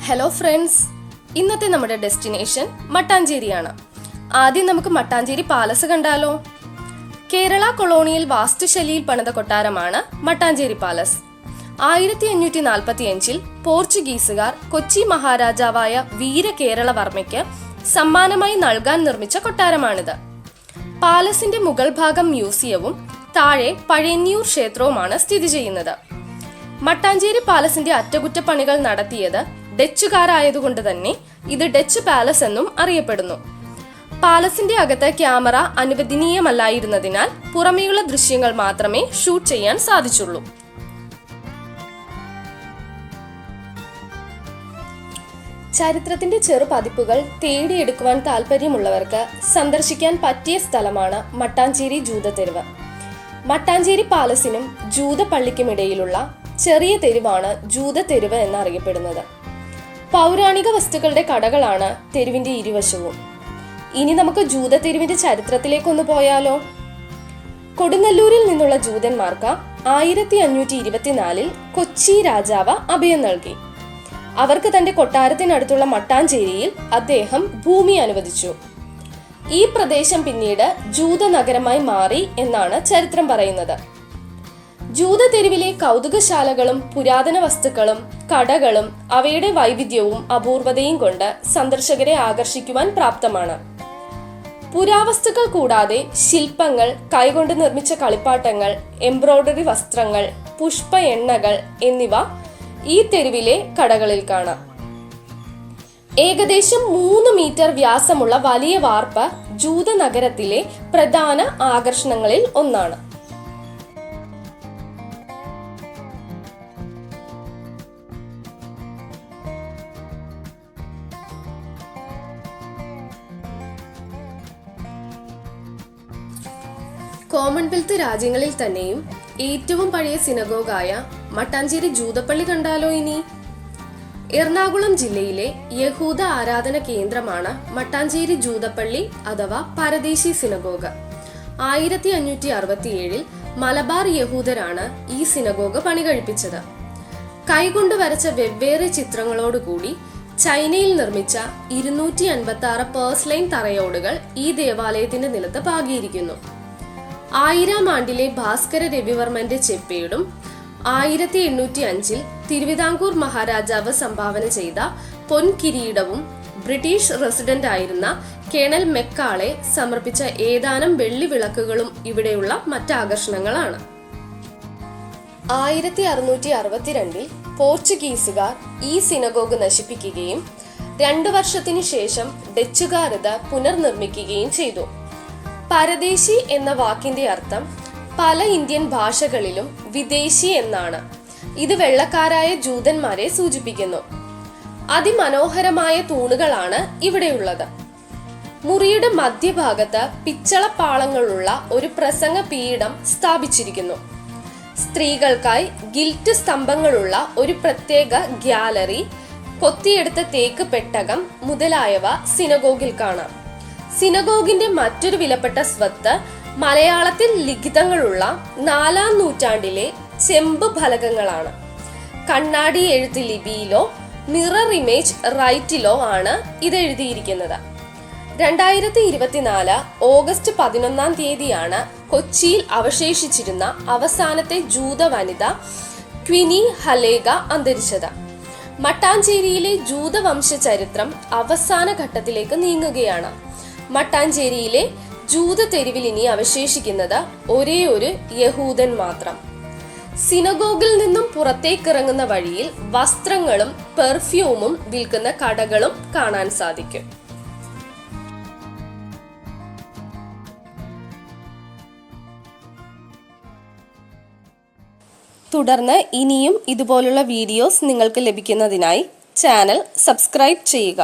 Hello friends, ഇന്നത്തെ നമ്മുടെ destination മട്ടാഞ്ചേരിയാണ്. ആദ്യം നമുക്ക് മട്ടാഞ്ചേരി പാലസ് കണ്ടാലോ. കേരള കൊളോണിയൽ വാസ്തുശൈലിയിൽ പണിത കൊട്ടാരമാണ് മട്ടാഞ്ചേരി പാലസ്. 1545 പോർച്ചുഗീസുകാർ കൊച്ചി മഹാരാജാവായ വീരകേരളവർമ്മയ്ക്ക് സമ്മാനമായി നൽകാൻ നിർമ്മിച്ച കൊട്ടാരമാണിത്. പാലസിന്റെ മുകൾ ഭാഗം മ്യൂസിയവും താഴെ പഴയന്നൂർ ക്ഷേത്രവുമാണ് സ്ഥിതി ചെയ്യുന്നത്. മട്ടാഞ്ചേരി പാലസിന്റെ അറ്റകുറ്റപ്പണികൾ നടത്തിയത് ഡച്ചുകാരായതുകൊണ്ട് തന്നെ ഇത് ഡച്ച് പാലസ് എന്നും അറിയപ്പെടുന്നു. പാലസിന്റെ അകത്ത് ക്യാമറ അനുവദനീയമല്ലായിരുന്നതിനാൽ പുറമേയുള്ള ദൃശ്യങ്ങൾ മാത്രമേ ഷൂട്ട് ചെയ്യാൻ സാധിച്ചുള്ളൂ. ചരിത്രത്തിന്റെ ചെറു പതിപ്പുകൾ തേടിയെടുക്കുവാൻ താല്പര്യമുള്ളവർക്ക് സന്ദർശിക്കാൻ പറ്റിയ സ്ഥലമാണ് മട്ടാഞ്ചേരി ജൂതത്തെരുവ്. മട്ടാഞ്ചേരി പാലസിനും ജൂതപ്പള്ളിക്കുമിടയിലുള്ള ചെറിയ തെരുവാണ് ജൂതത്തെരുവ് എന്നറിയപ്പെടുന്നത്. പൗരാണിക വസ്തുക്കളുടെ കടകളാണ് തെരുവിന്റെ ഇരുവശവും. ഇനി നമുക്ക് ജൂതത്തെരുവിന്റെ ചരിത്രത്തിലേക്കൊന്ന് പോയാലോ. കൊടുങ്ങല്ലൂരിൽ നിന്നുള്ള ജൂതന്മാർക്ക് 1524 കൊച്ചി രാജാവ് അഭയം നൽകി. അവർക്ക് തന്റെ കൊട്ടാരത്തിനടുത്തുള്ള മട്ടാഞ്ചേരിയിൽ അദ്ദേഹം ഭൂമി അനുവദിച്ചു. ഈ പ്രദേശം പിന്നീട് ജൂത നഗരമായി മാറി എന്നാണ് ചരിത്രം പറയുന്നത്. ജൂതത്തെരുവിലെ കൗതുകശാലകളും പുരാതന വസ്തുക്കളും കടകളും അവയുടെ വൈവിധ്യവും അപൂർവതയും കൊണ്ട് സന്ദർശകരെ ആകർഷിക്കുവാൻ പ്രാപ്തമാണ്. പുരാവസ്തുക്കൾ കൂടാതെ ശില്പങ്ങൾ, കൈകൊണ്ട് നിർമ്മിച്ച കളിപ്പാട്ടങ്ങൾ, എംബ്രോയ്ഡറി വസ്ത്രങ്ങൾ, പുഷ്പ എണ്ണകൾ എന്നിവ ഈ തെരുവിലെ കടകളിൽ കാണാം. ഏകദേശം 3 മീറ്റർ വ്യാസമുള്ള വലിയ വാർപ്പ് ജൂത നഗരത്തിലെ പ്രധാന ആകർഷണങ്ങളിൽ ഒന്നാണ്. കോമൺവെൽത്ത് രാജ്യങ്ങളിൽ തന്നെയും ഏറ്റവും പഴയ സിനഗോഗായ മട്ടാഞ്ചേരി ജൂതപ്പള്ളി കണ്ടാലോ. ഇനി എറണാകുളം ജില്ലയിലെ യഹൂദ ആരാധന കേന്ദ്രമാണ് മട്ടാഞ്ചേരി ജൂതപ്പള്ളി അഥവാ പരദേശി സിനഗോഗ്. 1567 മലബാർ യഹൂദരാണ് ഈ സിനഗോഗ് പണി കഴിപ്പിച്ചത്. കൈകൊണ്ട് വരച്ച വെവ്വേറെ ചിത്രങ്ങളോടുകൂടി ചൈനയിൽ നിർമ്മിച്ച 256 പേഴ്സ്ലൈൻ തറയോടുകൾ ഈ ദേവാലയത്തിന്റെ നിലത്ത് പാകിയിരിക്കുന്നു. 1000 ആണ്ടിലെ ഭാസ്കര രവിവർമ്മന്റെ ചെപ്പേടും 1805 തിരുവിതാംകൂർ മഹാരാജാവ് സംഭാവന ചെയ്ത പൊൻകിരീടവും ബ്രിട്ടീഷ് റെസിഡന്റ് ആയിരുന്ന കേണൽ മെക്കാളെ സമർപ്പിച്ച ഏതാനും വെള്ളി വിളക്കുകളും ഇവിടെയുള്ള മറ്റാകർഷണങ്ങളാണ്. 1662 പോർച്ചുഗീസുകാർ ഈ സിനഗോഗ് നശിപ്പിക്കുകയും 2 വർഷത്തിനു ശേഷം ഡച്ചുകാർ ഇത് പുനർനിർമ്മിക്കുകയും ചെയ്തു. പരദേശി എന്ന വാക്കിന്റെ അർത്ഥം പല ഇന്ത്യൻ ഭാഷകളിലും വിദേശി എന്നാണ്. ഇത് വെള്ളക്കാരായ ജൂതന്മാരെ സൂചിപ്പിക്കുന്നു. അതിമനോഹരമായ തൂണുകളാണ് ഇവിടെയുള്ളത്. മുറിയുടെ മധ്യഭാഗത്ത് പിച്ചളപ്പാളങ്ങളുള്ള ഒരു പ്രസംഗ പീഠം സ്ഥാപിച്ചിരിക്കുന്നു. സ്ത്രീകൾക്കായി ഗിൽറ്റ് സ്തംഭങ്ങളുള്ള ഒരു പ്രത്യേക ഗ്യാലറി, കൊത്തിയെടുത്ത തേക്ക് പെട്ടകം മുതലായവ സിനഗോഗിൽ കാണാം. സിനഗോഗിന്റെ മറ്റൊരു വിലപ്പെട്ട സ്വത്ത് മലയാളത്തിൽ ലിഖിതങ്ങളുള്ള 4-ാം നൂറ്റാണ്ടിലെ ചെമ്പ് ഫലകങ്ങളാണ്. കണ്ണാടി എഴുത്ത് ലിപിയിലോ മിറർ ഇമേജ് റൈറ്റിലോ ആണ് ഇത് എഴുതിയിരിക്കുന്നത്. 2024 ഓഗസ്റ്റ് 11-ാം തീയതിയാണ് കൊച്ചിയിൽ അവശേഷിച്ചിരുന്ന അവസാനത്തെ ജൂത വനിത ക്വിനി ഹലേഗ അന്തരിച്ചത്. മട്ടാഞ്ചേരിയിലെ ജൂതവംശ ചരിത്രം അവസാന ഘട്ടത്തിലേക്ക് നീങ്ങുകയാണ്. മട്ടാഞ്ചേരിയിലെ ജൂത തെരുവിൽ ഇനി അവശേഷിക്കുന്നത് ഒരേ ഒരു യഹൂദൻ മാത്രം. സിനഗോഗിൽ നിന്നും പുറത്തേക്കിറങ്ങുന്ന വഴിയിൽ വസ്ത്രങ്ങളും പെർഫ്യൂമും വിൽക്കുന്ന കടകളും കാണാൻ സാധിക്കും. തുടർന്ന് ഇനിയും ഇതുപോലുള്ള വീഡിയോസ് നിങ്ങൾക്ക് ലഭിക്കുന്നതിനായി ചാനൽ സബ്സ്ക്രൈബ് ചെയ്യുക.